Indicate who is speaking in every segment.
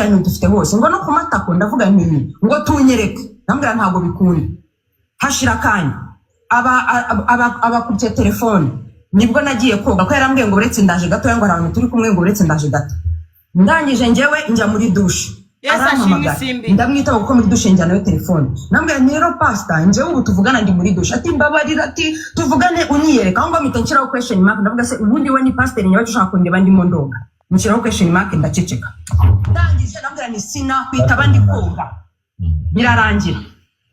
Speaker 1: ndavuga nti dufite hose ngo no kumatako ndavuga nti ngo tunyereke ndambwira ntago bikunda hashira kanya aba ku telefone nibwo nagiye koga ko yarambwiye ngo uretse ndaje gato yango abantu turi kumwe ngo uretse ndaje gato ndangije njyewe njya muri douche ndamwita uko muri douche njyana yo telefone nambwira nero pasta njyewe ubu tuvugana ndi muri douche ati mbabarira ati tuvugane unyiyereka ngo mpita nshiraho question mark ndavuga se ubundi we ni pastor nyawe ushaka kundeba ndimo ndonga nshiraho question mark ndaceceka ndangije nambwira ni sina kwita abandi koga birarangira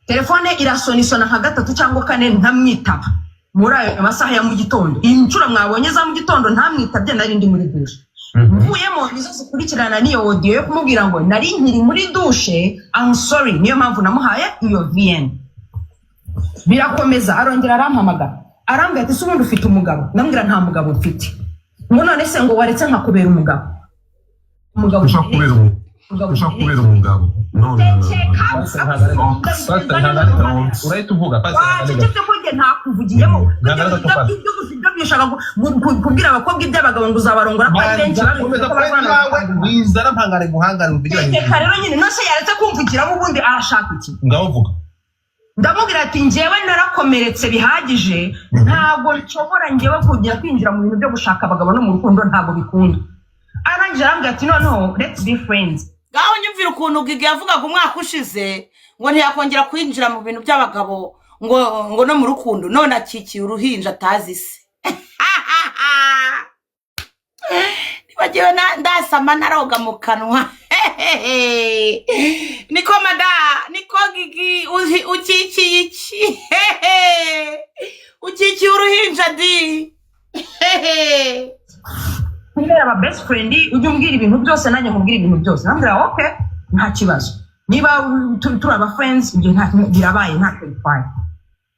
Speaker 1: telefone irasona nka gatatu cyangwa kane ntamwitaba muri ayo masaha ya mu gitondo incuro mwabonye za mu gitondo ntamwitabye nari ndi muri douche mvuyemo nizo zikurikirana niyo audio yo kumubwira ngo nari nkiri muri douche I'm sorry niyo mpamvu namuhaye iyo VN birakomeza arongera arampamagara arambwira ati subundi ufite umugabo nambwira nta mugabo mfite ngo none se ngo waretse nkakubera umugabo
Speaker 2: ushaka kubera umugabo no urahita uvuga
Speaker 1: ntakuvugiyemo ibyo bishaka kubwira abakobwa iby'abagabo ngo uzabarongora ko ari benshi
Speaker 2: bizana mpangare guhangara
Speaker 1: rero nyine nose yaretse kumvugiramo ubundi arashaka iki
Speaker 2: ngaho vuga
Speaker 1: ndamubwira ati njyewe narakomeretse bihagije ntabwo nshobora njyewe kugira kwinjira mu bintu byo gushaka abagabo no mu rukundo ntabwo bikunda arangije arambwira ati noneho let's be friends
Speaker 3: gaho nyumvira ukuntu Gigi yavugaga umwaka ushize ngo ntiyakongera kwinjira mu bintu by'abagabo ngo no mu rukundo none akikiye uruhinja atazi se nibagiwe ndasama naroga mu kanwa niko niko Gigi ukikiye iki ukikiye uruhinja di
Speaker 1: Ngira aba best friend ujye umbwira ibintu byose nanjye nkubwira ibintu byose nambwira okay nta kibazo niba turi aba friends ibyo nta birabaye nta kwifanye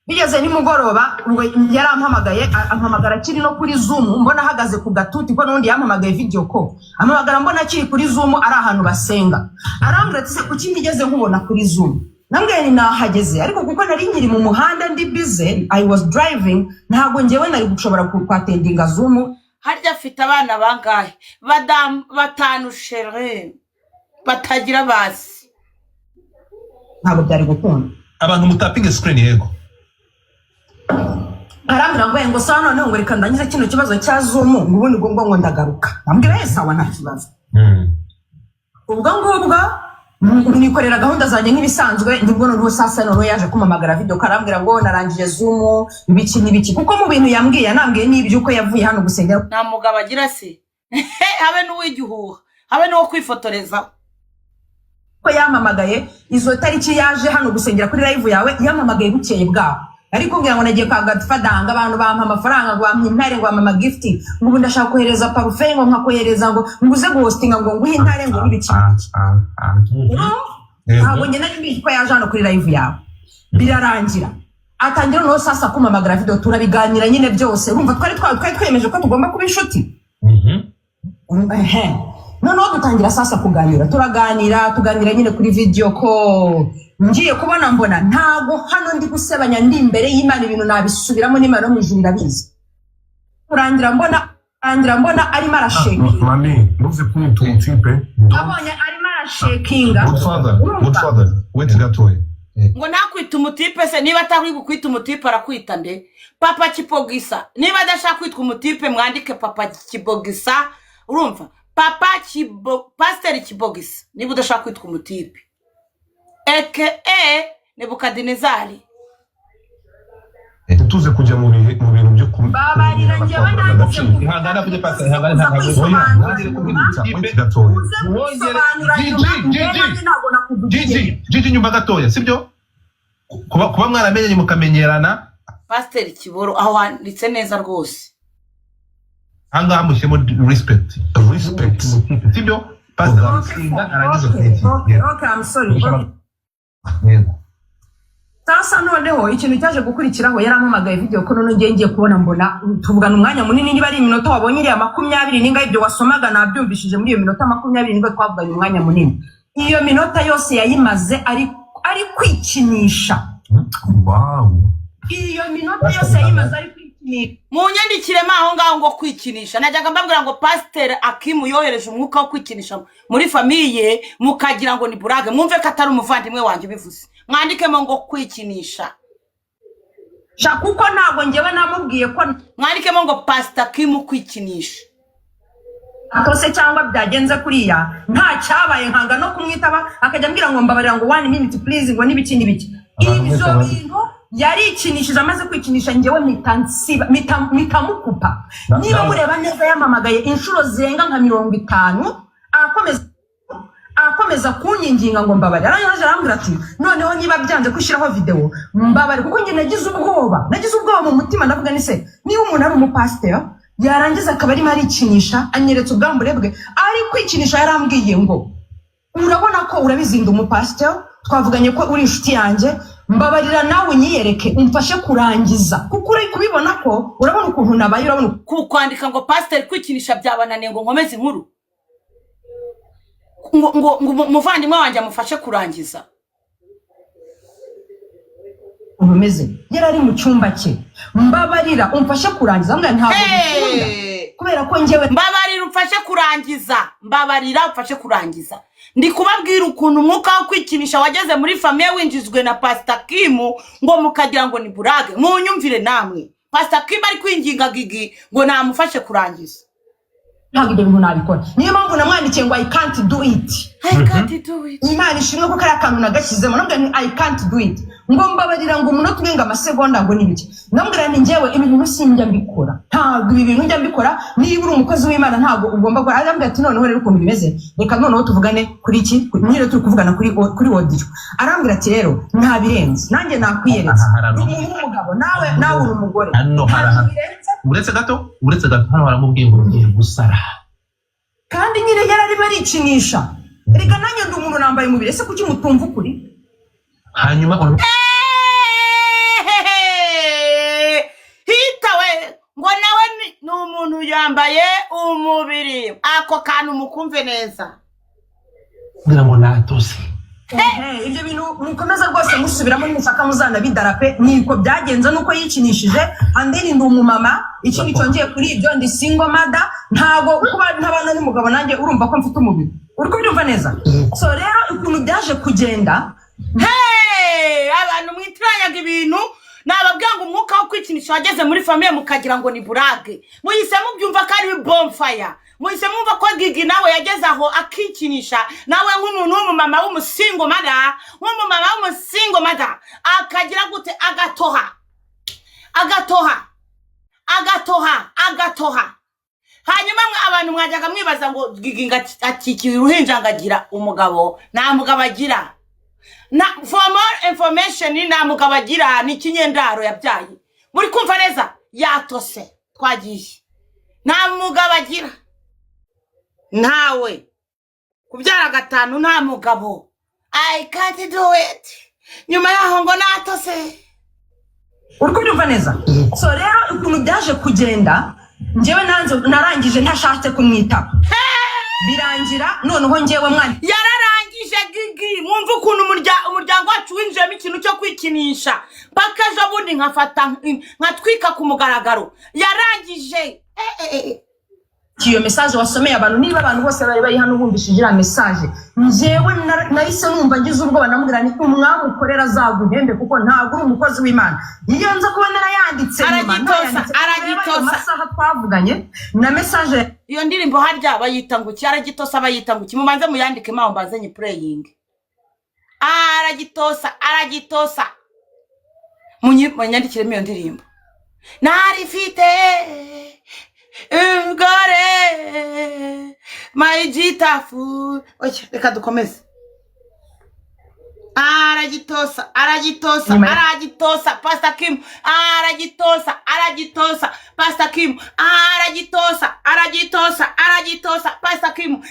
Speaker 1: bigeze nimugoroba ngo yarampamagaye ampamagara kiri no kuri Zoom mbona ahagaze ku gatuti ko nundi yampamagaye video call ampamagara mbona kiri kuri Zoom ari ahantu basenga arambwira ati se kuki ndigeze nkubona kuri Zoom nambwira ni nahageze ariko kuko nari nkiri mu muhanda ndi busy I was driving ntago njyewe nari gushobora kwatendinga Zoom
Speaker 3: harya afite abana bangahe batanu chérie batagira basi
Speaker 1: ntabwo byari gukunda
Speaker 2: abantu mutapinga screen yego
Speaker 1: arambwira ngo sawa none ngo reka ndangize kino kibazo cya Zoom ubundi ngo ndagaruka nambwira sawa nta kibazo ubwo ngubwo nikorera gahunda zanjye nk'ibisanzwe ndibwo no sasa no yaje kumamagara video karambwira ngo narangije Zoom ibiki kuko mu bintu yambwiye nambwiye n'ibyo uko yavuye hano gusengera
Speaker 3: nta mugabo agira se habe n'uwigihuha habe no kwifotoreza
Speaker 1: ko yamamagaye izo tariki yaje hano gusengera kuri live yawe yamamagaye bukeye bwaho ariko ngira ngo nagiye kwa Godfather abantu bampa amafaranga ngo bampa intare ngo bampa gift ngo ndashaka kohereza parfum ngo nkakohereza ngo nguze guhostinga ngo nguhe intare ngo n'ibiki ntabwo njye nari mbizi ko yaje hano kuri live yawe birarangira atangira no sasa kumamagara video turabiganira nyine byose urumva twari twemeje ko tugomba kuba inshuti noneho dutangira sasa kuganira tuganira nyine kuri video ko ngiye kubona mbona ntago hano ndi gusebanya ndi imbere y'Imana ibintu nabisubiramo n'Imana no mwijuru ndabizi kurangira mbona arimo arashekinga
Speaker 2: mami ntuze kumwita umutipe
Speaker 1: abonye arimo arashekinga
Speaker 2: Godfather wait gatoya
Speaker 3: ngo nakwita umutipe se niba atari gukwita umutipe arakwita nde papa Kibogisa niba adashaka kwitwa umutipe mwandike papa Kibogisa urumva papa Pastor Kibogisa niba udashaka kwitwa umutipe Nebukadinezari
Speaker 2: tuze kujya mu bintu byo
Speaker 1: babarira njyewe ndangije
Speaker 2: ihangana kujya Pastor ihangana ntabwo nagire kubwira wait gatoya Gigi nyumva gatoya sibyo kuba mwaramenye mukamenyerana
Speaker 3: Pastor Kiboro aho handitse neza rwose
Speaker 2: hanga mushyemo respect sibyo Pastor Singa aragize
Speaker 1: okay I'm sorry sasa noneho ikintu cyaje gukurikiraho yarampamagaye video ko none ngiye kubona mbona tuvugana umwanya munini niba ari iminota wabonye iriya 20 ninga ibyo wasomaga nabyumvishije muri iyo minota 20 ninga twavuganye umwanya munini iyo minota yose yayimaze ari kwikinisha
Speaker 2: wow
Speaker 1: iyo minota yose yayimaze ari
Speaker 3: munyandikire aho ngaho ngo kwikinisha najyaga mbabwira ngo Pastor Akimu yohereje umwuka wo kwikinisha muri famiye mukagira ngo ni burage mwumve ko atari umuvandimwe wanjye bivuze mwandikemo ngo kwikinisha
Speaker 1: kuko ntabwo ngewe namubwiye ko
Speaker 3: mwandikemo ngo Pastor Akimu kwikinisha
Speaker 1: atose cyangwa byagenze kuriya nta cyabaye nkanga no kumwitaba akajya ambwira ngo mbabarira ngo 1 minute please ngo nibiki ibyo bintu yari ikinishije amaze kwikinisha ngewe mitamukupa niba mureba neza yamamagaye inshuro zirenga nka 50 akomeza kunyinginga ngo mbabare araje arambwira ati noneho niba byanze kwishiraho video mbabare kuko nge nagize ubwoba mu mutima ndavuga ni se niba umuntu ari umupasteur yarangiza akaba ari mari ikinisha anyeretse ubwambure bwe ari kwikinisha yarambwiye ngo urabona ko urabizinda umupasteur twavuganye ko uri inshuti yanjye mbabarira nawe nyiyereke umfashe kurangiza kuko uri kubibona ko urabona ukuntu nabaye urabona
Speaker 3: kwandika ngo pastor kwikinisha byabananiye ngo nkomeze inkuru ngo umuvandimwe wanjye amufashe kurangiza
Speaker 1: umeze yarari mu cyumba cye mbabarira umfashe kurangiza mbwa ntabwo bikunda kubera ko ngewe
Speaker 3: mbabarira umfashe kurangiza ndi kubabwira ukuntu umwuka wo kwikinisha wageze muri famiye winjizwe na Pastor Akimu ngo mukagira ngo ni burage munyumvire namwe Pastor Akimu ari kwinginga Gigi ngo namufashe kurangiza
Speaker 1: ntabwo ibyo bintu nabikora niyo mpamvu namwandikiye ngo I can't do it Imana ishimwe ko kari akantu nagashyizemo nabwo ni I can't do it ngo mbabarira ngo umunota umwe ngo amasegonda ngo nibiki nambwira nti ngewe ibintu sinjya mbikora ntabwo ibi bintu njya mbikora niba uri umukozi w'Imana ntabwo ugomba gukora arambwira ati noneho rero ukuntu bimeze reka noneho tuvugane kuri iki nyine turi kuvugana kuri audio arambwira ati rero nta birenze nanjye nakwiyeretse umugabo nawe uri umugore
Speaker 2: hano uretse gato hano haramubwiye ngo ngiye gusara
Speaker 1: kandi nyine yarari barikinisha reka nanjye ndi umuntu nambaye umubiri ese kuki mutumva ukuri
Speaker 2: hanyuma
Speaker 3: hitawe ngo nawe ni umuntu yambaye umubiri ako kantu mukumve neza
Speaker 2: ngira ngo natose
Speaker 1: ibyo bintu mukomeza rwose musubiramo n'isaka muzana bidarape niko byagenze nuko yikinishije andeni ndi umumama ikindi cyongeye kuri ibyo ndi single mother ntago kuba ntabana n'umugabo nanjye urumva ko mfite umubiri uri kubyumva neza so rero ukuntu byaje kugenda
Speaker 3: abantu mwitiranyaga ibintu nababwira ngo umwuka wo kwikinisha wageze muri famiye mukagira ngo ni burage muhise mubyumva ko ari bonfire muhise mwumva ko Gigi nawe yageze aho akikinisha nawe nk'umuntu w'umumama w'umusingo mada akagira gute agatoha hanyuma abantu mwajyaga mwibaza ngo Gigi atikiye uruhinja ngagira umugabo nta mugabo agira na for more information nta mugabo agira ni kinyendaro yabyaye muri kumva neza yatose twagiye nta mugabo agira nawe kubyara gatanu nta mugabo I can't do it nyuma yaho ngo natose
Speaker 1: uri kubyumva neza so rero ukuntu byaje kugenda ngewe narangije ntashatse kumwitaba birangira noneho ngewe mwana
Speaker 3: yararangije Gigi mwumva ukuntu umuryango wacu winjiyemo ikintu cyo kwikinisha bakaje bundi nkatwika ku mugaragaro yarangije
Speaker 1: iyo message wasomeye abantu niba abantu bose bari bari hano bumvishije iriya message ngewe nahise numva ngize ubwoba namubwira ni umwami ukorera azaguhembe kuko ntabwo uri umukozi w'Imana iyo nza kuba narayanditse
Speaker 3: aragitosa
Speaker 1: amasaha twavuganye na message
Speaker 3: iyo ndirimbo harya bayita ngo cyaragitosa bayita ngo kimumanze muyandike maho mbaze nyi playing aragitosa munyandikire iyo ndirimbo narifite Ugore majitafu reka dukomeze aragitosa Pastor Akimu aragitosa Pastor Akimu aragitosa Pastor Akimu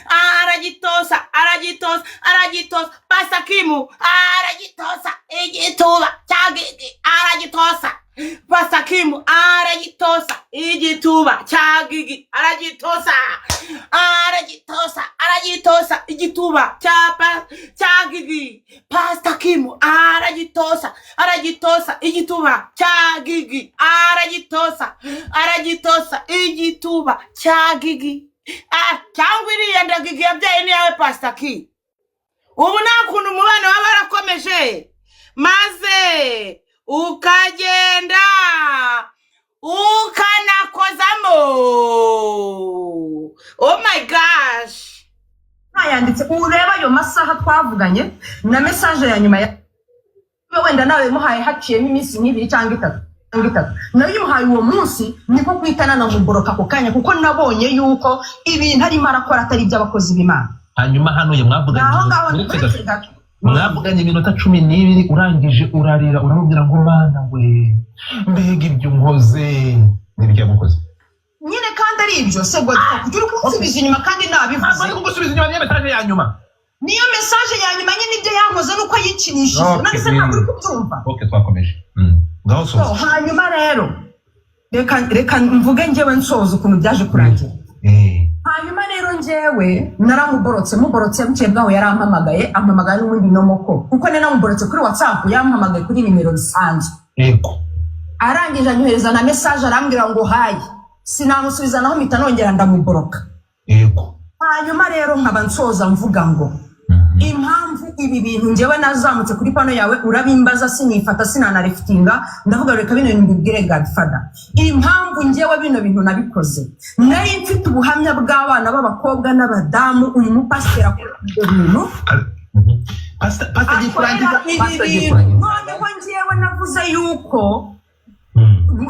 Speaker 3: aragitosa Pastor Akimu aragitosa igituba cyagigi aragitosa Pastor Akimu aragitosa igituba cyagigi aragitosa igituba cyagigi Gigi Pastor Kim aragitosa igituba cya Gigi aragitosa igituba cya Gigi cyangwa iriya Gigi yabyaye ni yawe Pastor Kim. Ubu nakuntu umubano wabarakomeje maze ukagenda ukanakozamo. Oh my gosh.
Speaker 1: Yanditse ureba ayo masaha twavuganye na message ya nyuma ya wenda nawe muhaye haciye iminsi nk'ibiri cyangwa itatu nayo yimuhaye uwo munsi niko kwitana na muboroka ko kanya kuko nabonye yuko ibintu arimo arakora atari iby'abakozi b'Imana.
Speaker 2: Hanyuma hano ye mwavuganye iminota 12 urangije urarira uramubwira ngo Mana we mbega ibyo nkoze n'ibyo yamukoze
Speaker 1: nyine kandi ari ibyo se ngo kugira gusubiza inyuma kandi nabivuze
Speaker 2: ari gusubiza inyuma niyo message ya nyuma
Speaker 1: nyine ibyo yankoze nuko yikinishije none se ntabwo uri kubyumva.
Speaker 2: Okay twakomeje ngaho so
Speaker 1: hanyuma rero reka mvuge njyewe nsoza ukuntu byaje kurangira. Hanyuma rero njyewe naramuborotse mukeye bwaho yarampamagaye n'ubundi nomoko kuko ne namuborotse kuri WhatsApp yampamagaye kuri nimero bisanzwe.
Speaker 2: Yego
Speaker 1: Arangije anyohereza na message arambwira ngo hayi sinamusubiza naho mpita nongera ndamuboroka.
Speaker 2: Yego
Speaker 1: Hanyuma rero nkaba nsoza mvuga ngo impamvu ibi bintu njyewe nazamutse kuri pano yawe urabimbaza sinifata sinanareftinga ndavuga reka bino bintu mbibwire Godfather. Impamvu njyewe bino bintu nabikoze nari mfite ubuhamya bw'abana b'abakobwa n'abadamu uyu mupasiteri akora ibyo bintu
Speaker 2: pastor gikurangiza
Speaker 1: noneho njyewe navuze yuko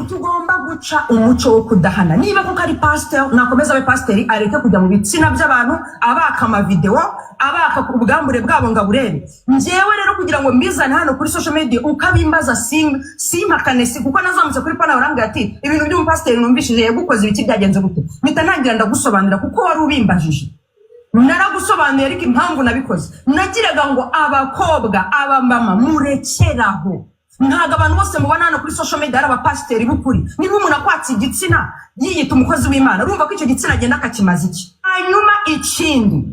Speaker 1: tugomba guca umuco wo kudahana. Niba kuko ari pastor nakomeza abe pasiteri areke kujya mu bitsina by'abantu abaka amavideo abaka ubwambure bwabo ngaburebe. Njyewe rero kugira ngo mbizane hano kuri social media ukabimbaza simpakane kuko nazamutse kuri pana urambwira ati ibintu by'umupasiteri numvishije yagukoze ibiki byagenze gute mpita ntangira ndagusobanurira kuko wari ubimbajije naragusobanuye ariko impamvu nabikoze nagiraga ngo abakobwa abamama murekeraho. Ntago abantu bose mubona hano kuri social media ari abapasiteri b'ukuri. Niba umuntu akwatse igitsina yiyita umukozi w'Imana urumva ko icyo gitsina agenda akakimaza iki. Hanyuma ikindi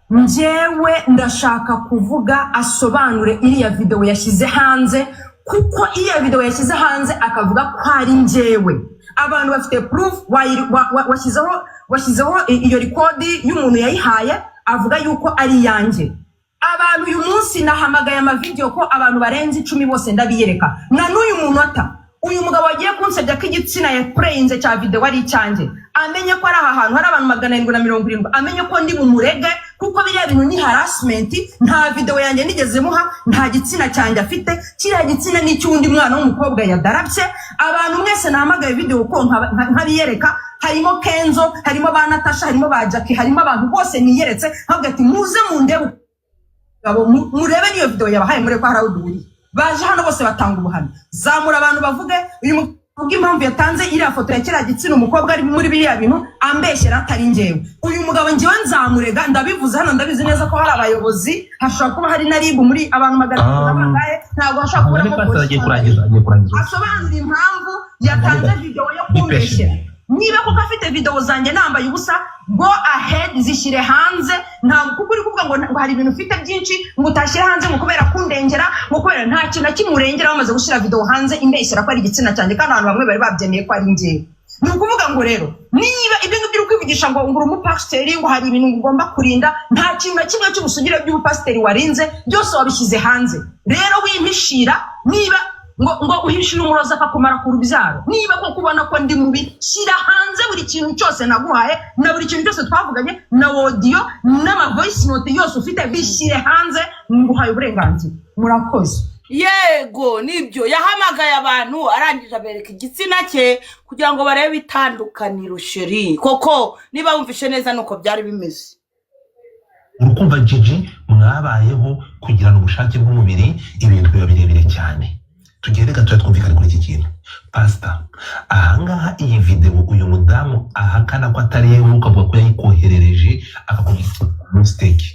Speaker 1: njyewe ndashaka kuvuga asobanure iriya video yashyize hanze kuko iriya video yashyize hanze akavuga ko ari njyewe. Abantu bafite proof washyizeho iyo record y'umuntu yayihaye avuga yuko ari yanjye. Abantu uyu munsi nahamagaye amavideo ko abantu barenze 10 bose ndabiyereka na n'uyu munota uyu mugabo wagiye kunsebya ko igitsina yaprayinze cya video ari cyanjye amenye ko ari aha hantu hari abantu 770 amenye ko ndi mumurege kuko biriya bintu ni harassment. Nta video yanjye nigeze muha nta gitsina cyanjye afite kiriya gitsina ni cy'undi mwana w'umukobwa yadarabye. Abantu mwese nahamagaye video ko nkabiyereka harimo Kenzo harimo ba Natasha harimo ba Jackie harimo abantu bose niyeretse havuga ati muze mundebe murebe niyo video yabahaye muri kwa Harawuduri baje hano bose batanga ubuhamya. Zamura abantu bavuge uyu mukobwa impamvu yatanze iriya foto ya kiriya gitsina umukobwa ari muri biriya bintu ambeshyera atari njyewe. Uyu mugabo njyewe nzamurega ndabivuze hano ndabizi neza ko hari abayobozi hashobora kuba hari na RIB muri abantu magana bangahe ntabwo hashobora kuba asobanura impamvu yatanze video yo kumbeshyera. Niba kuko afite video zanjye nambaye ubusa go ahead zishyire hanze nta kuko uri kuvuga ngo hari ibintu ufite byinshi ngo utashyira hanze ngo kubera kundengera ngo kubera nta kintu kimurengera bamaze gushyira video hanze imbeshyira ko ari igitsina cyanjye kandi abantu bamwe bari babyemeye ko ari njyewe. Ni ukuvuga ngo rero niba ibyo ngibyo uri kwivugisha ngo uri umupasiteri ngo hari ibintu ugomba kurinda nta kintu na kimwe cy'ubusugire by'ubupasiteri warinze byose wabishyize hanze. Rero wimpishira niba ngo uhishira umuroza akakumara ku rubyaro niba ko kubona ko ndi mubi shyira hanze buri kintu cyose naguhaye na buri kintu cyose twavuganye na audio n'ama voice note yose ufite bishyire hanze nguhaye uburenganzira. Murakoze.
Speaker 3: Yego nibyo yahamagaye abantu arangije abereka igitsina cye kugira ngo barebe itandukaniro sheri koko niba wumvishe neza nuko byari bimeze.
Speaker 2: Urukumva Gigi mwabayeho kugirana ubushake bw'umubiri ibintu biba birebire cyane. Tugere gato twumvikane kuri iki kintu. Pastor ahangaha iyi video uyu mudamu ahakana ko atari yewe ukavuga ko yayikoherereje akakubita mistake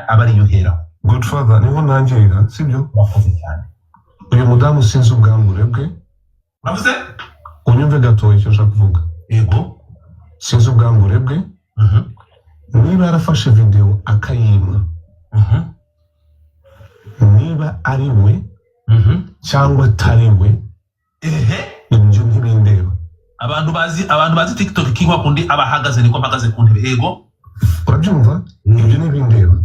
Speaker 2: abari yuhera.
Speaker 4: Godfather niho nangirira sibyo
Speaker 2: wakoze cyane.
Speaker 4: Uyu mudamu sinzi ubwambure bwe
Speaker 2: uravuze
Speaker 4: unyumve gato icyo ushaka kuvuga.
Speaker 2: Yego
Speaker 4: sinzi ubwambure bwe niba yarafashe video akayima niba ari we cyangwa atari we ibyo ntibindeba.
Speaker 2: abantu bazi TikTok kingwa kundi abahagaze niko mpagaze ku ntebe ego
Speaker 4: urabyumva ibyo ntibindeba.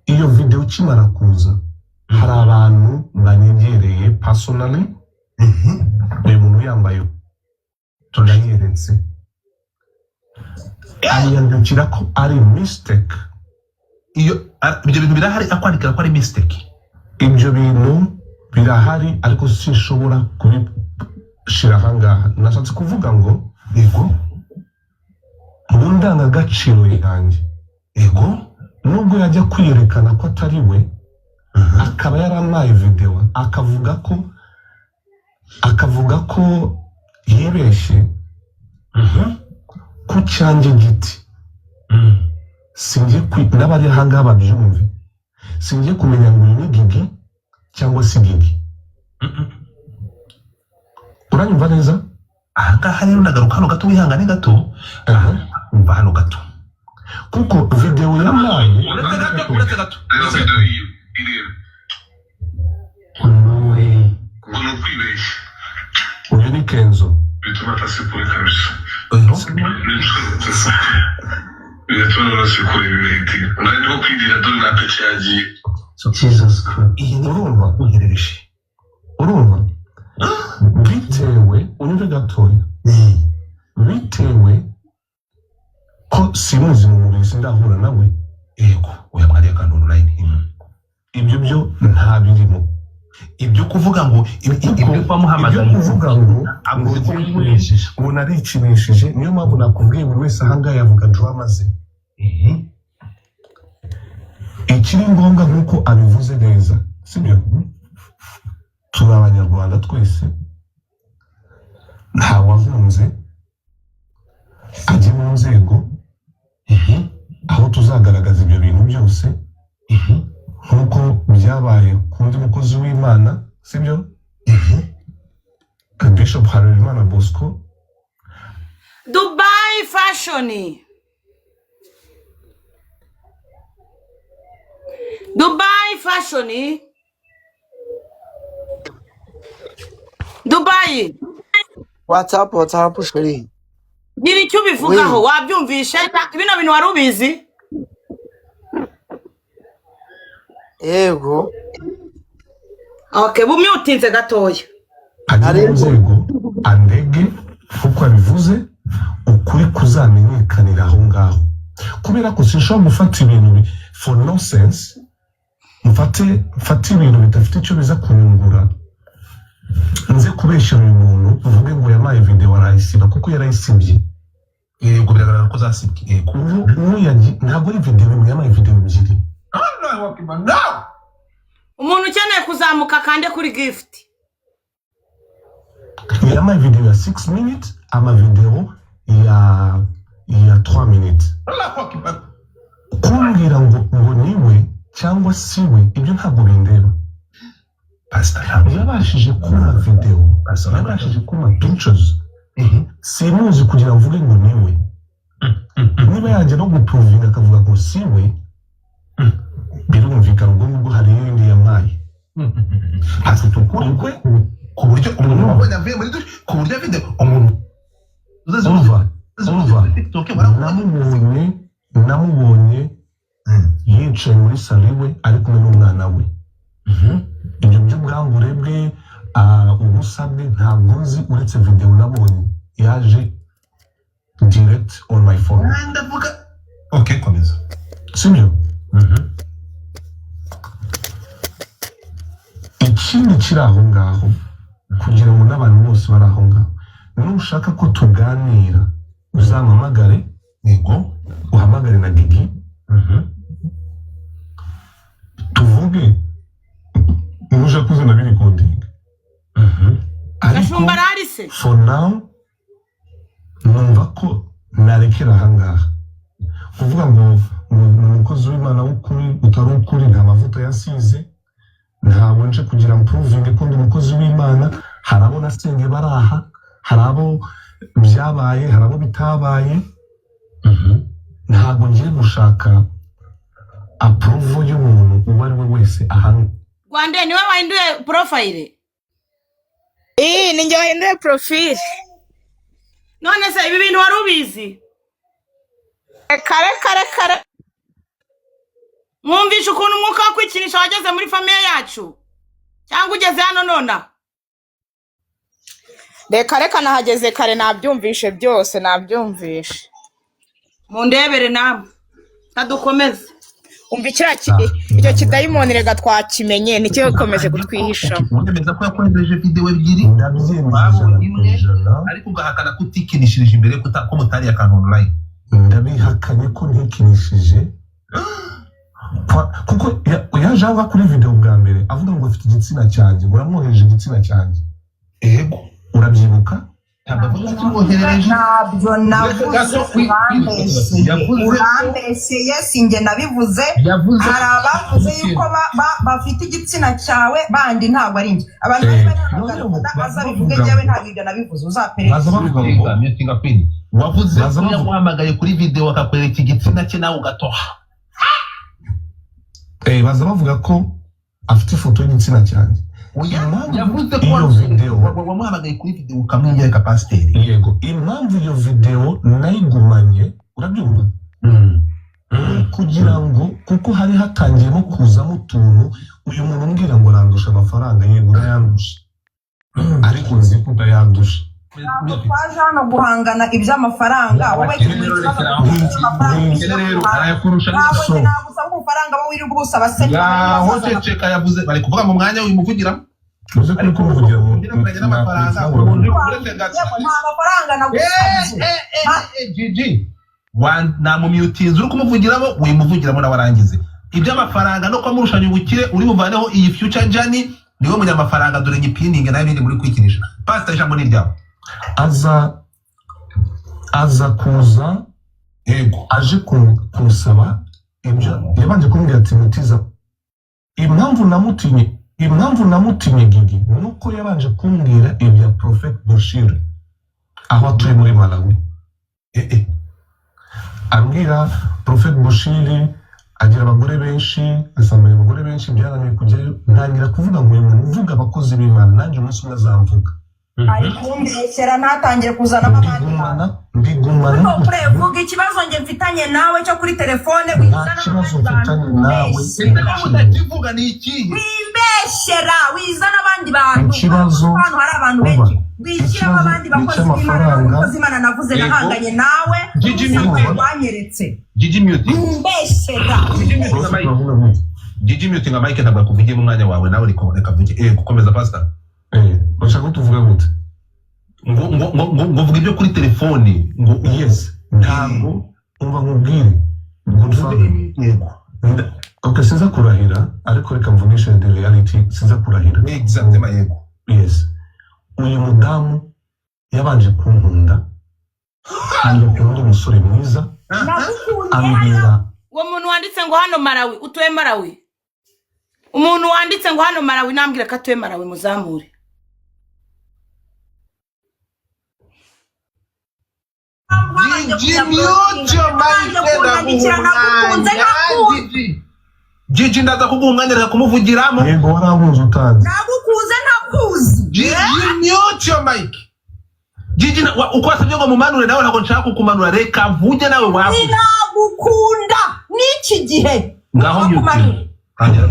Speaker 4: Iyo video kimara kuza hari abantu banyegereye personally uyu muntu yambaye tunayeretse ayandukira ko ari mistake.
Speaker 2: ibyo bintu birahari akwandikira ko ari mistake.
Speaker 4: Ibyo bintu birahari ariko sinshobora kubishira ahangaha. Nashatse kuvuga ngo yego mu ndangagaciro yanjye nubwo yajya kwiyerekana ko atari we akaba yaramaye video akavuga ko yibeshye ku cyanjye giti singiye n'abari ahangaha babyumve singiye kumenya ngo ni Gigi cyangwa si Gigi. Uranyumva neza?
Speaker 2: Ahangaha rero ndagaruka hano gato wihangane gato umva hano gato
Speaker 4: kuko video yamaye
Speaker 2: uretse gato
Speaker 5: video hiyo ile ngono kwibeshya
Speaker 4: uyu ni Kenzo
Speaker 5: bituma tasipure kabisa bituma nasipure ibintu nari kwidira dore na peke yagiye
Speaker 4: Jesus Christ. Urumva bitewe unyumve gatoya bitewe ko simuzi mu mubiri sindahura nawe
Speaker 2: yego oya mwariya kanunu line
Speaker 4: ibyo byo nta birimo.
Speaker 2: ibyo kuvuga ngo ibyo bamuhamagaye
Speaker 4: kuvuga ngo ngo naricimishije niyo mpamvu nakubwiye buri wese ahangaha yavuga drama ze. Ikiri ngombwa nk'uko abivuze neza sibyo turi abanyarwanda twese nta wahunze ajye mu nzego aho tuzagaragaza ibyo bintu byose nk'uko byabaye ku ndi mukozi w'Imana sibyo Bishop Harerimana Bosco
Speaker 3: Dubai Fashion Dubai
Speaker 6: WhatsApp sheri
Speaker 3: gira icyo ubivugaho wabyumvishe bino bintu wari ubizi
Speaker 6: yego
Speaker 3: okay bumye utinze gatoya
Speaker 4: ajye mu nzego andege kuko abivuze ukuri kuzamenyekanira aho ngaho kubera ko sinshobora gufata ibintu for no sense mfate ibintu bidafite icyo biza kunyungura nze kubeshyira uyu muntu uvuge ngo yamaye video arayisiba kuko yarayisibye
Speaker 2: yego biragaragara ko zasibye
Speaker 4: ntabwo ari video imwe yamaye video ebyiri.
Speaker 3: umuntu ukeneye kuzamuka kandi kuri gift
Speaker 4: yamaye video ya 6 minutes ama video ya 3 minutes kumbwira ngo niwe cyangwa siwe ibyo ntabwo bindeba.
Speaker 2: Pastor
Speaker 4: yabashije kubona video yabashije kubona pictures simuzi kugira mvuge ngo niwe niba yaje no guprovinga akavuga ngo siwe birumvikana ngo nubwo hari yindi yamaye
Speaker 2: hasi tukuri ku buryo umuntu wabonye avuye muri ku buryo video umuntu
Speaker 4: umva namubonye yicaye muri saliwe ari kumwe n'umwana we. Ibyo by'ubwambure bwe ubusa bwe ntabwo nzi uretse video nabonye yaje direct on my phone.
Speaker 2: ndavuga okay komeza
Speaker 4: sibyo ikindi kiri aho ngaho kugira ngo n'abantu bose bari aho ngaho nushaka ko tuganira uzampamagare
Speaker 2: yego
Speaker 4: uhamagare na Gigi tuvuge nuje kuzana biri coding
Speaker 3: gashumba rarise
Speaker 4: for now numva ko narekera ahangaha kuvuga ngo umukozi w'Imana w'ukuri utari ukuri nta mavuta yasize ntabwo nje kugira improving ko ndi umukozi w'Imana harabona senge baraha harabo byabaye harabo bitabaye ntabwo ngiye gushaka approval y'umuntu uwo ari we wese ahantu.
Speaker 3: Rwanda niwe wahinduye profile?
Speaker 7: Ni njye wahinduye profile.
Speaker 3: None se ibi bintu wari ubizi?
Speaker 7: Kare.
Speaker 3: Mwumvisha ukuntu umwuka wo kwikinisha wageze muri famiye yacu? Cyangwa ugeze hano nona?
Speaker 7: Reka nahageze kare, nabyumvishe byose, nabyumvishe.
Speaker 3: Mundebere namwe. Tadukomeze.
Speaker 7: Umva icyo kidayimoni rega twakimenye nicyo gikomeje kutwihisha.
Speaker 2: Wemeza ko yakoresheje video ebyiri ariko ugahakana ko utikinishije imbere ko mutari akantu online.
Speaker 4: Ndabihakanye ko ntikinishije kuko yaje ava kuri video bwa mbere avuga ngo afite igitsina cyanjye, uramwohereje igitsina cyanjye.
Speaker 2: Yego
Speaker 4: urabyibuka?
Speaker 2: ntabwo kimwoherereje.
Speaker 1: Ntabyo navuze, urambeshye. Yesi njye nabivuze. Hari abavuze yuko bafite igitsina cyawe, bandi ntabwo ari njye. Abantu bari baza bivuge njyewe ntabwo ibyo nabivuze, uzaperereza.
Speaker 4: Baza bavuga ngo
Speaker 2: Metinga Queen wavuze ko yamuhamagaye kuri video akakwereka igitsina cye nawe ugatoha.
Speaker 4: Baza bavuga ko afite ifoto y'igitsina cyanjye.
Speaker 2: Yavuze ko wamuhamagaye kuri video ukamwiyereka pasiteri.
Speaker 4: Yego, impamvu iyo video nayigumanye urabyumva kugira ngo kuko hari hatangiyemo kuzamo utuntu uyu muntu umbwira ngo arandusha amafaranga, yego urayandusha ariko nzi ko utayandusha.
Speaker 1: Twaje hano guhangana iby'amafaranga, wowe
Speaker 2: arayakurusha
Speaker 1: ntabwo nagusaba amafaranga wowe uri gusaba se.
Speaker 2: Yaho ceceka yavuze bari kuvuga mu mwanya w'imuvugiramo.
Speaker 4: Uze kuri kuvugira mu
Speaker 1: amafaranga nagusabye.
Speaker 2: Gigi namumyutinze uri kumuvugiramo wimuvugiramo n'abarangize iby'amafaranga no kwamurushanya ubukire uri buvaneho iyi future journey niwe munyamafaranga dore nyipindinge n'ibindi muri kwikinisha. Pastor ijambo ni ryawe.
Speaker 4: aza kuza
Speaker 2: yego
Speaker 4: aje kumusaba ibyo yabanje kumbwira ati mutiza impamvu namutinye Gigi nuko yabanje kumbwira ibya Prophet Bushiri aho atuye muri Malawi. Ambwira Prophet Bushiri agira abagore benshi, asambanya abagore benshi, byarangiye kujyayo. Ntangira kuvuga ngo uyu muntu uvuga abakozi b'Imana, nanjye umunsi umwe azamvuga.
Speaker 1: Ari kumbeshyera ntatangire kuzana abandi.
Speaker 4: Ndigumana
Speaker 1: vuga ikibazo njye mfitanye nawe cyo kuri telefone,
Speaker 2: utakivuga ni iki?
Speaker 1: Wimbeshyera wizana abandi bantu.
Speaker 4: Ikibazo
Speaker 1: hano hari abantu benshi wishyiramo abandi bakozi b'Imana navuze nahanganye nawe. Wanyeretse
Speaker 2: Gigi Mute
Speaker 1: wimbeshyera.
Speaker 2: Gigi Mute nka Mike ntabwo akuvugiye mu mwanya wawe nawe reka vuge. Gukomeza pastor.
Speaker 4: Bashaka tuvuga gute?
Speaker 2: ngo vuga ibyo kuri telefone ngo
Speaker 4: yes ntabwo umva nkubwire
Speaker 2: yego.
Speaker 4: Okay, sinza kurahira ariko reka mvunishe the reality. Sinza kurahira
Speaker 2: exactement yego.
Speaker 4: Yes, uyu mudamu yabanje kunkunda kandi umusore mwiza ambwira.
Speaker 3: Uwo muntu wanditse ngo hano Malawi, utuye Malawi? Umuntu wanditse ngo hano Malawi nambwira ko atuye Malawi muzamure.
Speaker 2: Gigi ndaza kuguha umwanya reka kumuvugiramo.
Speaker 4: Yego warabuze utazi.
Speaker 1: Nagukuze ntakuzi.
Speaker 2: Gigi mute your mic. Gigi uko wasabye ngo mumanure nawe nako nshaka kukumanura reka vuge nawe wavuze.
Speaker 1: Nagukunda n'iki gihe.
Speaker 2: Ngaho mute. Kanya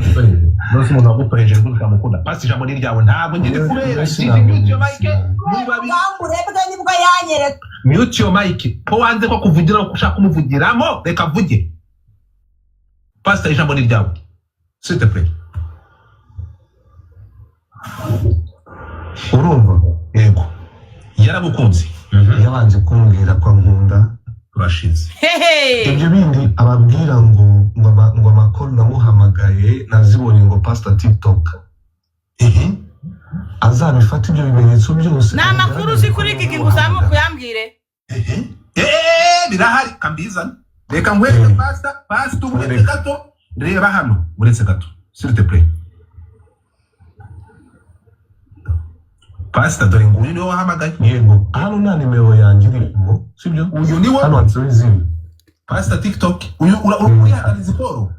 Speaker 2: nose umuntu wagupeje gusa mukunda. Pasi ijambo ni ryawe ntabwo ngende kubera. Gigi mute your mic. Muri babiri.
Speaker 1: Urebwe nibwo yanyeretse.
Speaker 2: Mute your mic. Ko wanze ko kuvugira ko ushaka kumuvugiramo reka vuge. Pastor ijambo ni ryawe. S'il te plaît.
Speaker 4: Urumva?
Speaker 2: Yego. Yaragukunze.
Speaker 4: Yabanje kumbwira ko nkunda
Speaker 2: urashize.
Speaker 4: Ibyo bindi ababwira ngo amakuru namuhamagaye nazibonye ngo Pastor TikTok. Azabifata ibyo bimenyetso byose.
Speaker 3: Na makuru uzi kuri Gigi nguzamu kuyambwire.
Speaker 2: Birahari kambizana. Reka ngwere pastor tubure gato. Reba hano uretse gato. S'il te plaît. Pastor dore nguri niwe wahamagaye.
Speaker 4: Yego, hano nta nimero yanjye irimo, sibyo?
Speaker 2: Uyu niwe
Speaker 4: hano handitseho izina.
Speaker 2: Pastor TikTok uyu urihakana izikoro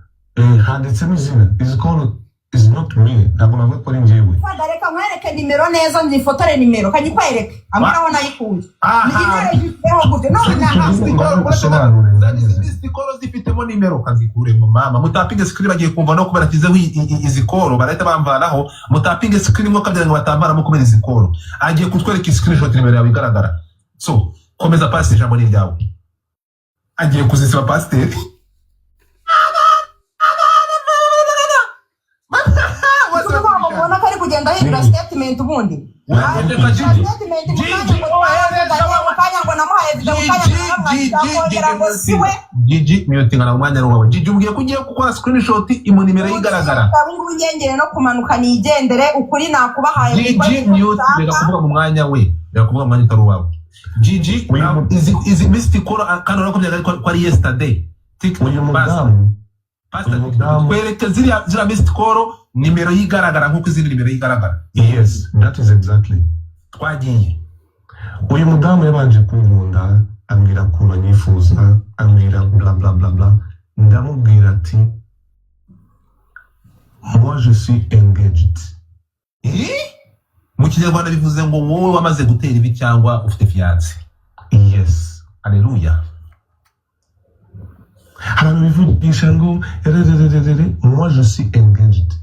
Speaker 4: handitsemo izina izikoro is not me ntabwo navuga ko ari njyewe
Speaker 1: reka nkwereke nimero neza nzifotore nimero kanyikwereke amaraho nayikuye niginereho gute
Speaker 2: izikoro zifitemo nimero kazikuremo mama mutapinge screen bagiye kumva no kubera kizeho izikoro barahita bamvanaho mutapinge screen ngo kabyara ngo batambaramo kubera izikoro agiye kutwereka screenshot nimero yawe igaragara so komeza pasi ijambo ni ryawe agiye kuzisiba pasiteri
Speaker 1: ubona ko ari kugenda hindura statement ubundi
Speaker 2: Gigi myotingana umwanya wawe Gigi umbwiye ko ugiye gukora screenshot imu nimero yigaragara
Speaker 1: ubu ngengere no kumanuka nigendere ukuri nakubahaye
Speaker 2: Gigi myotingana kuvuga mu mwanya we yakuvuga mu mwanya utari wawe Gigi izi missed call kandi urakomye ko ari yesterday
Speaker 4: uyu mudamu
Speaker 2: kwereka ziriya missed call nimero yigaragara nkuko izindi nimero yigaragara
Speaker 4: yes that is exactly
Speaker 2: twagiye
Speaker 4: uyu mudamu yabanje kunkunda ambwira ko banyifuza ambwira bla bla bla bla ndamubwira ati moi je suis engaged
Speaker 2: mu kinyarwanda bivuze ngo wowe wamaze gutera ibi cyangwa ufite fiance
Speaker 4: yes
Speaker 2: haleluya
Speaker 4: abantu bivugisha ngo moi je suis engaged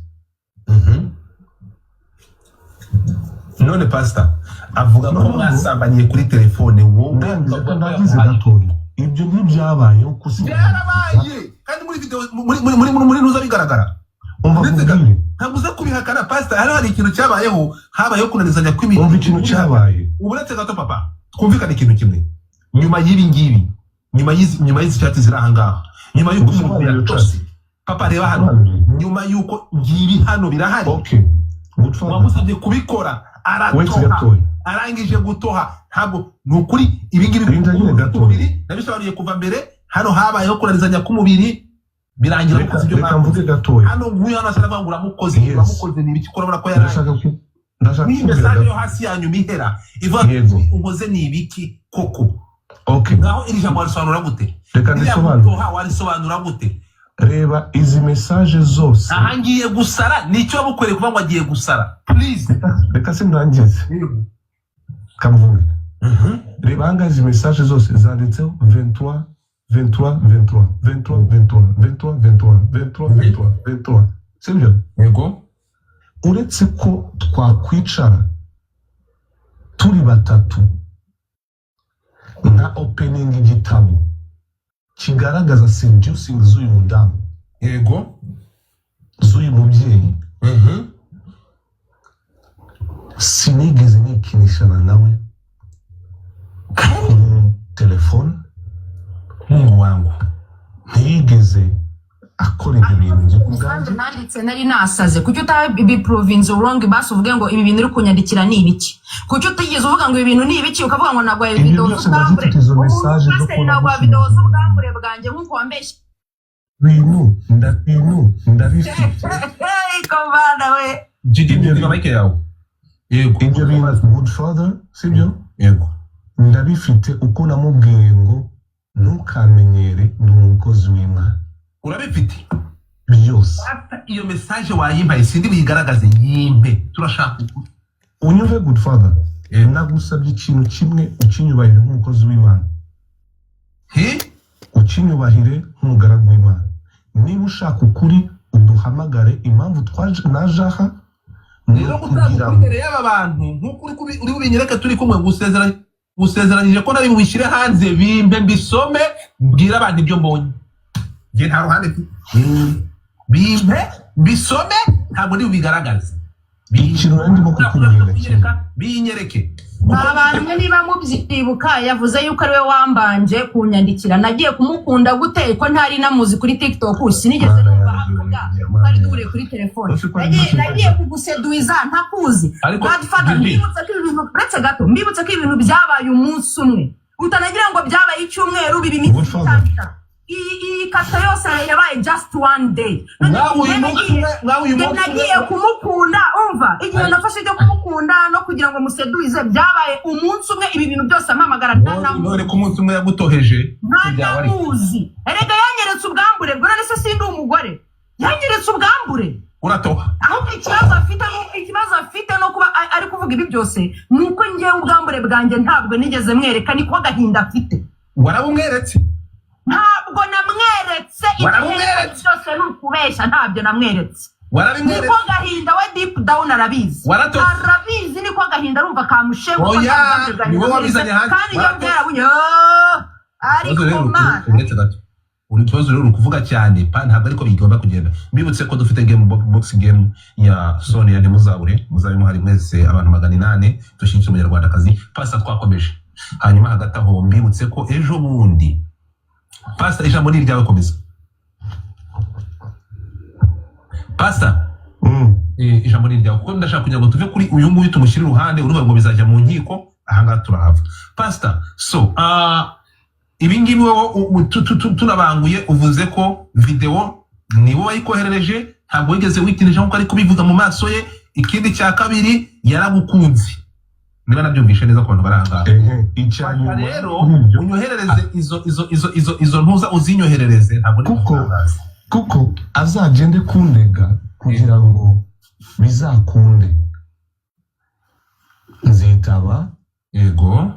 Speaker 2: none pastor avuga ko mwasambaniye kuri telefone wowe
Speaker 4: ndagize gatoya ibyo ntibyabaye uko
Speaker 2: byarabaye kandi muri video muri nuza bigaragara ntabwo uza kubihakana pastor hari ikintu cyabayeho habayeho kunanizanya kw'ibintu
Speaker 4: umva ikintu cyabaye
Speaker 2: uretse gato papa twumvikana ikintu kimwe nyuma y'ibi ngibi nyuma y'izi chat ziri ahangaha nyuma y'uko umuntu yatose papa reba hano nyuma y'uko ngibi hano birahari
Speaker 4: okay
Speaker 2: wamusabye kubikora aratoha arangije gutoha ntabwo nukuri ibi ngibi
Speaker 4: umubiri
Speaker 2: nabisobanuye kuva mbere hano habayeho kunanizanya k'umubiri birangira ukoze ibyo
Speaker 4: mvuge gatoya
Speaker 2: hano nguyu hano asaba ngo uramukoze ni ibiki ukora ko yarangiye ni message yo hasi yanyu mihera ivuga unkoze ni ibiki koko
Speaker 4: okay
Speaker 2: ngaho iri jambo warisobanura gute
Speaker 4: reka ndisobanura
Speaker 2: warisobanura gute
Speaker 4: reba izi message zose
Speaker 2: ahangiye gusara nicyo wabukoreye kuva ngo agiye gusara please
Speaker 4: reka sindangize kamvuge reba hanga izi message zose zanditseho 23 23 23 23 23 23 23 23 23 sibyo
Speaker 2: yego
Speaker 4: uretse ko twakwicara turi batatu nka opening igitabo kigaragaza seducing z'uyu mudamu
Speaker 2: yego
Speaker 4: z'uyu mubyeyi sinigeze nikinishana nawe kuri telefone
Speaker 2: mungu wangu
Speaker 4: ntiyigeze akora ibyo bintu
Speaker 1: ubwanjye nanditse nari nasaze kuki utabi province wrong basi uvuge ngo ibi bintu uri kunyandikira ni ibiki kuki utigeze uvuga ngo ibi bintu ni ibiki ukavuga ngo nagwa video z'ubwambure nagwa video z'ubwambure bwanjye nkuko wambeshye
Speaker 4: bintu ndabifite
Speaker 1: komanda we
Speaker 2: Gigi ndiba mike yawe yego
Speaker 4: ibyo bintu good father sibyo
Speaker 2: yego
Speaker 4: ndabifite uko namubwiye ngo ntukamenyere ni umukozi w'Imana
Speaker 2: urabifite
Speaker 4: byose
Speaker 2: iyo message wayimpaye sindi bigaragaze yimpe turashaka
Speaker 4: unyumve good father nagusabye ikintu kimwe ukinyubahire nk'umukozi w'Imana ukinyubahire nk'umugaragu w'Imana niba ushaka ukuri uduhamagare impamvu twaje najaha
Speaker 2: rero kugira ngo y'aba bantu nkuko uri bubinyereka turi kumwe gusezeranyije ko nari bubishyire hanze bimbe mbisome bwira abantu ibyo mbonye nge nta ruhande bimbe mbisome ntabwo ndi bubigaragaze
Speaker 4: ikintu ndimo kukubwira
Speaker 1: binyereke abantu niba mubyibuka yavuze yuko ari we wambanje kunyandikira nagiye kumukunda gute ko ntari namuzi kuri TikTok sinigeze numva havuga ari dure kuri telefone nagiye kuguseduiza ntakuzi badfata mbibutse ko ibintu uretse gato mbibutse ko ibintu byabaye umunsi umwe utanagira ngo byabaye icyumweru bibi imiti itandika iyi kata yose yabaye just one day nagiye kumukunda umva igihe nafashe cyo kumukunda no kugira ngo museduize byabaye umunsi umwe ibi bintu byose amamagara
Speaker 2: none ku munsi umwe yagutoheje
Speaker 1: ntamuzi erega yanyeretse ubwambure bwo none se sindi umugore yanyeretse ubwambure uratoha ahubwo ikibazo afite no kuba ari kuvuga ibi byose nuko ngiye ubwambure bwanjye ntabwo nigeze mwereka niko agahinda afite
Speaker 2: warabumweretse
Speaker 1: ntabwo namweretse byose ni ukubeshya ntabyo namweretse niko gahinda we deep down arabizi arabizi niko gahinda arumva kamusheho
Speaker 2: niwe wabizanye hanze
Speaker 1: kandi iyo byarabunye ariko mana
Speaker 2: uri kibazo rero ukuvuga cyane ntabwo ariko bigomba kugenda mbibutse ko dufite box game ya Sonia ni muzabe muhari mwese abantu 800 dushinzwe umunyarwandakazi pasta twakomeje hanyuma hagati aho mbibutse ko ejo bundi pasta ijambo ni ryawe komeza pasta ijambo ni ryawe kuko ndashaka kugira ngo tuve kuri uyu nguyu tumushyire iruhande uruvuga ngo bizajya mu nkiko ahangaha turahava pasta so ibingibi wowe tunabanguye uvuze ko video niwe wayikoherereje ntabwo wigeze witinisha nkuko ari kubivuga mu maso ye ikindi cya kabiri yaragukunze niba nabyumvishe neza ku bantu baranga rero unyoherereze izo ntuza uzinyoherereze ntabwo
Speaker 4: kuko azagende kundega kugira ngo bizakunde nzitaba
Speaker 2: yego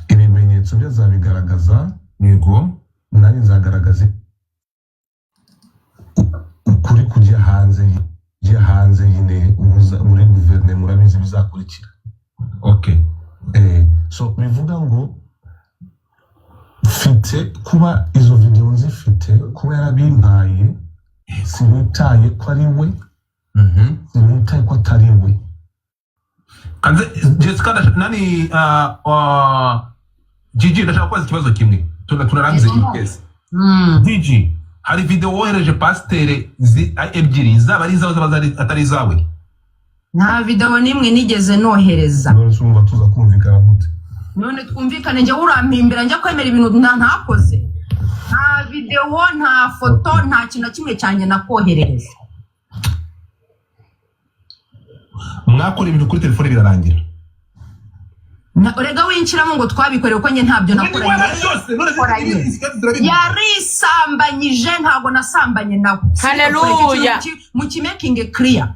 Speaker 4: ibimenyetso byazabigaragaza
Speaker 2: yego
Speaker 4: nanjye nzagaragaza ukuri kujya hanze nyine muri guverinoma murabizi bizakurikira
Speaker 2: okay
Speaker 4: so bivuga ngo mfite kuba izo video nzifite kuba yarabimpaye sinitaye ko ari we sinitaye ko atari we
Speaker 2: kanze Jessica nani Gigi ndashaka kubaza ikibazo kimwe tunarangize iyi case Gigi hari video wohereje pastere ebyiri zaba ari zawe zaba atari zawe
Speaker 1: nta video nimwe nigeze nohereza
Speaker 4: none sumva tuza kumvikana gute
Speaker 1: none twumvikane njye urampimbira njya kwemera ibintu ntakoze nta video nta foto nta kintu kimwe cyane nakohereza
Speaker 2: mwakora ibintu kuri telefone birarangira
Speaker 1: urega winshiramo ngo twabikoreye uko njye ntabyo nakoranye yarisambanyije ntabwo nasambanye nawe
Speaker 3: haleluya
Speaker 1: mu kimaking clear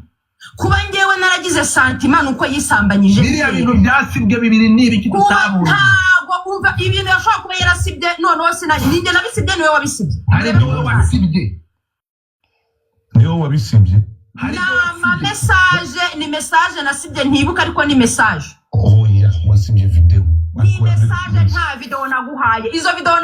Speaker 1: kuba ngewe naragize sentiment uko yisambanyije
Speaker 2: biriya bintu byasibye bibiri nibi kitabunye
Speaker 1: ntabwo umva ibintu yashobora kuba yarasibye none sinajye ninjye nabisibye niwe wabisibye
Speaker 2: hari niwe wabisibye
Speaker 4: niwe wabisibye
Speaker 1: ni message nasibye ntibuka ariko ni message
Speaker 4: oya wasibye video
Speaker 1: ni message nta video naguhaye izo video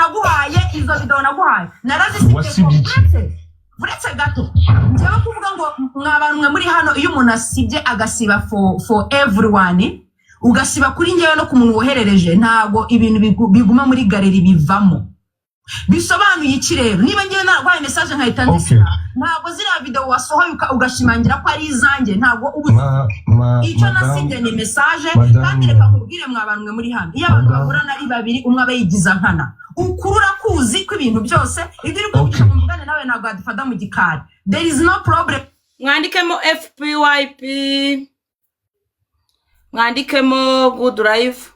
Speaker 1: naguhaye narazisibye uretse gato njyewe kuvuga ngo mwabantu mwe muri hano iyo umuntu asibye agasiba for everyone ugasiba kuri njyewe no ku muntu woherereje ntago ibintu biguma muri galeri bivamo bisobanuye iki rero niba ngewe narwaye message nkahita ndisira ntago ziriya video wasohoye ugashimangira ko ari izanjye ntago icyo nasibye ni message kandi reka nkubwire mwabantu mwe muri hano iyo abantu bahurana ari babiri umwe aba yigiza nkana ukurura kuzi ko ibintu byose ibyo uri kuvuga mu mugane nawe ntago adufata mu gikari there is no problem
Speaker 3: mwandikemo FPYP mwandikemo good life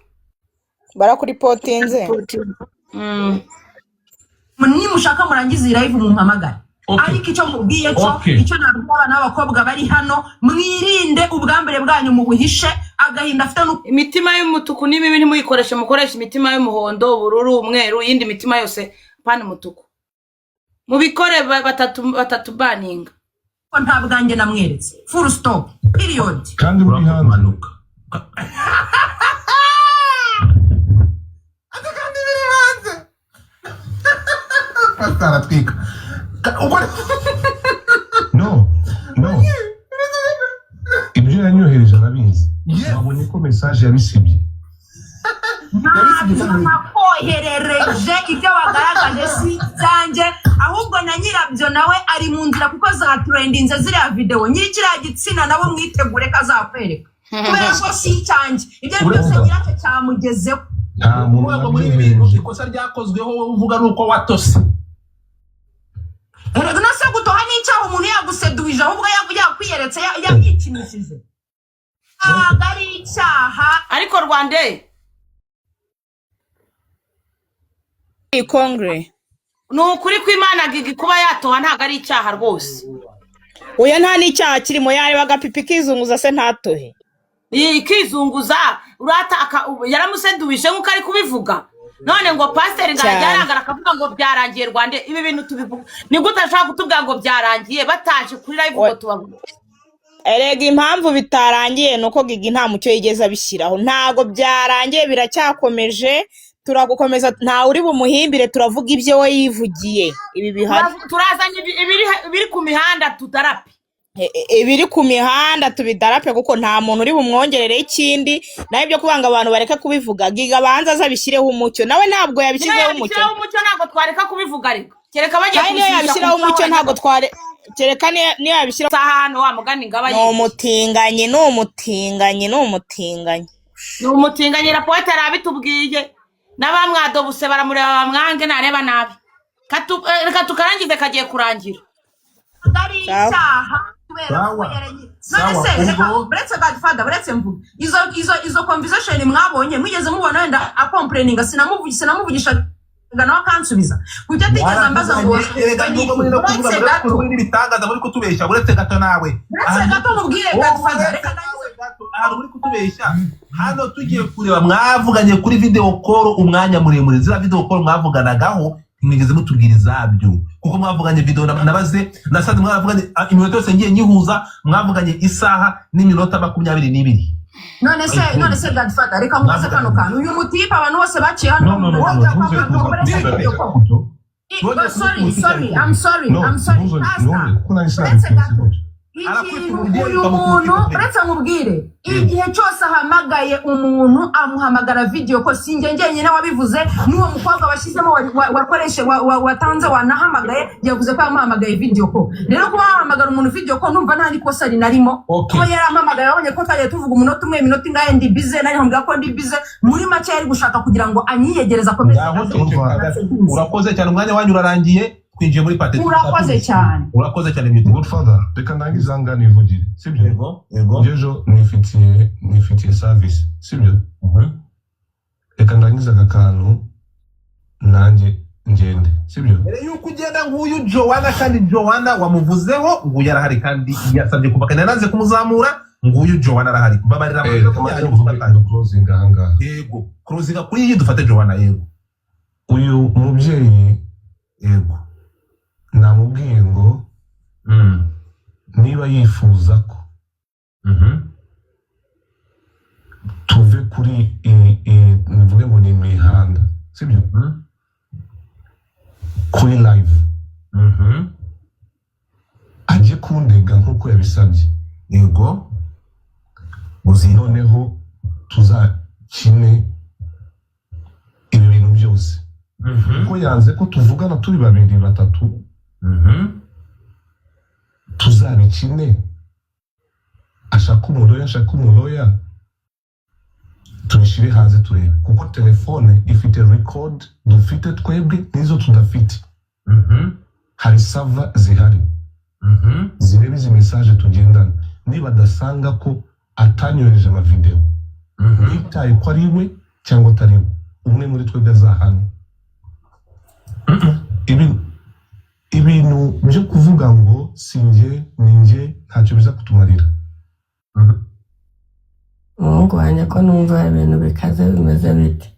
Speaker 7: barakuri potinze
Speaker 1: nimushaka murangiza iyi live mumpamagare ariko icyo mubwiye icyo nabwira n'abakobwa bari hano mwirinde ubwambere bwanyu mu buhishe agahinda afite
Speaker 3: imitima y'umutuku n'imibi ntimuyikoreshe mukoresha imitima y'umuhondo ubururu umweru yindi mitima yose pana umutuku mubikore batatu baninga
Speaker 1: nta bwanjye namweretse full stop period
Speaker 4: kandi muri hamanuka
Speaker 2: Aratwika.
Speaker 4: No. Ibyo yanyohereje arabizi. Nabonye ko message yabisibye.
Speaker 1: Nakoherereje ibyo wagaragaje si byanjye ahubwo na nyirabyo nawe ari mu nzira kuko za trendinze ziriya video nyirikira gitsina nabo mwitegure kazakwereka. Kubera ko si cyanjye. Ibyo byose nyiracyo cyamugezeho.
Speaker 4: nta muntu
Speaker 2: Ntabwo muri ibi bintu ikosa ryakozweho wowe uvuga nuko watose.
Speaker 1: erega nase gutoha n'icyaha umuntu yaguseduje ahubwo yakwiyeretse yabyikinishije ntabwo ari icyaha.
Speaker 3: ariko Rwande
Speaker 7: Kongre
Speaker 3: ni ukuri kw'Imana Gigi kuba yatoha ntabwo ari icyaha rwose.
Speaker 7: oya nta n'icyaha kirimo, yareba agapipi kizunguza se ntatohe.
Speaker 3: Ikizunguza urata yaramusedubije nk'uko ari kubivuga, none ngo pasiteri yarangara akavuga ngo byarangiye. Rwande ibi bintu tubivuga ni gute ashaka kutubwira ngo byarangiye bataje kuri live ngo tubavuga?
Speaker 7: Erega impamvu bitarangiye nuko Gigi nta mucyo yigeze abishyiraho, ntago byarangiye, biracyakomeje. Turagukomeza, nta uri bumuhimbire, turavuga ibyo we yivugiye. Ibi bihari
Speaker 3: turazanye ibiri ku mihanda tudarape,
Speaker 7: ibiri ku mihanda tubidarape, kuko nta muntu uri bumwongerere ikindi. Naho ibyo kubanga abantu bareka kubivuga, Giga abanza azabishyireho umucyo, nawe ntabwo yabishyizeho umucyo.
Speaker 3: Ntabwo twareka kubivuga, ariko kereka bagiye
Speaker 7: niyo yabishyiraho umucyo ntabwo tware, kereka niyo yabishyiraho
Speaker 3: hano wa mugani ngaba
Speaker 7: ni umutinganyi, ni umutinganyi, ni umutinganyi,
Speaker 3: ni umutinganyi. Raporo arabitubwiye n'abamwadobuse baramureba bamwange nareba nabi. Reka tukarangize kagiye kurangira.
Speaker 1: Dari icyaha kubera ko none se buretse Godfather buretse mvuga izo conversation mwabonye mwigeze mubona wenda acomplaininga sinamuvugisha nawe akansubiza kujya atigeze ambaza ngo
Speaker 2: muri bitangaza muri kutubeshya. Buretse gato nawe
Speaker 1: buretse gato mubwire Godfather, reka
Speaker 2: ahantu muri kutubeshya. Hano tugiye kureba mwavuganye kuri video call umwanya muremure, zira video call mwavuganagaho mwigeze mutubwira izabyo, kuko mwavuganye video nabaze nasanze mwaravuganye iminota yose ngiye nyihuza, mwavuganye isaha n'iminota 22.
Speaker 1: none se Godfather, reka mubaze kano kantu. Uyu mutipe abantu bose baciye hano I'm sorry uyu muntu uretse mubwire igihe cyose ahamagaye umuntu amuhamagara video ko sinjye njyenyine wabivuze, n'uwo mukobwa washyizemo wakoreshe watanze wanahamagaye yavuze ko yamuhamagaye video ko. Rero kuba wahamagara umuntu video ko numva nta nikosa rinarimo, kuba yarampamagaye abonye ko twagiye tuvuga umunota umwe iminota ingahe ndi bize, nari nkambwira ko ndi bize, muri make yari gushaka kugira ngo anyiyegereza akomeze.
Speaker 2: Urakoze cyane, umwanya wanyu urarangiye, twinjiye muri pate.
Speaker 1: Urakoze cyane
Speaker 4: beauty Godfather, reka ndangiza ngana ivugire, sibyo? Ngejo nifitiye service, sibyo? Reka ndangiza akakantu nanjye ngende, sibyo?
Speaker 2: Mbere yuko ugenda nguyu Joanna, kandi Joanna wamuvuzeho ngo yarahari kandi yasabye kubakana, naze kumuzamura nguyu Joanna arahari. Babarira
Speaker 4: mu closing ahanga.
Speaker 2: Yego, closing kuri iyi dufate Joanna. Yego,
Speaker 4: uyu mubyeyi
Speaker 2: yego
Speaker 4: namubwiye ngo niba yifuza ko tuve kuri mvuge ngo ni imihanda, sibyo? Kuri live ajye kundega nk'uko yabisabye.
Speaker 2: Yego,
Speaker 4: noneho tuzakine ibi bintu byose, kuko yanze ko tuvugana turi babiri batatu. Tuzabikine, ashaka umuloya tubishyire hanze turebe, kuko telefone ifite record dufite twebwe nizo tudafite. Hari sava zihari zireba izi message tugendana, niba dasanga ko atanyohereje amavideo nitaye ko ari we cyangwa atari we, umwe muri twebwe azahana. Ibintu byo kuvuga ngo sinjye ninjye ntacyo biza kutumarira.
Speaker 8: Mungu wanjye ko numva ibintu bikaze bimeze bite.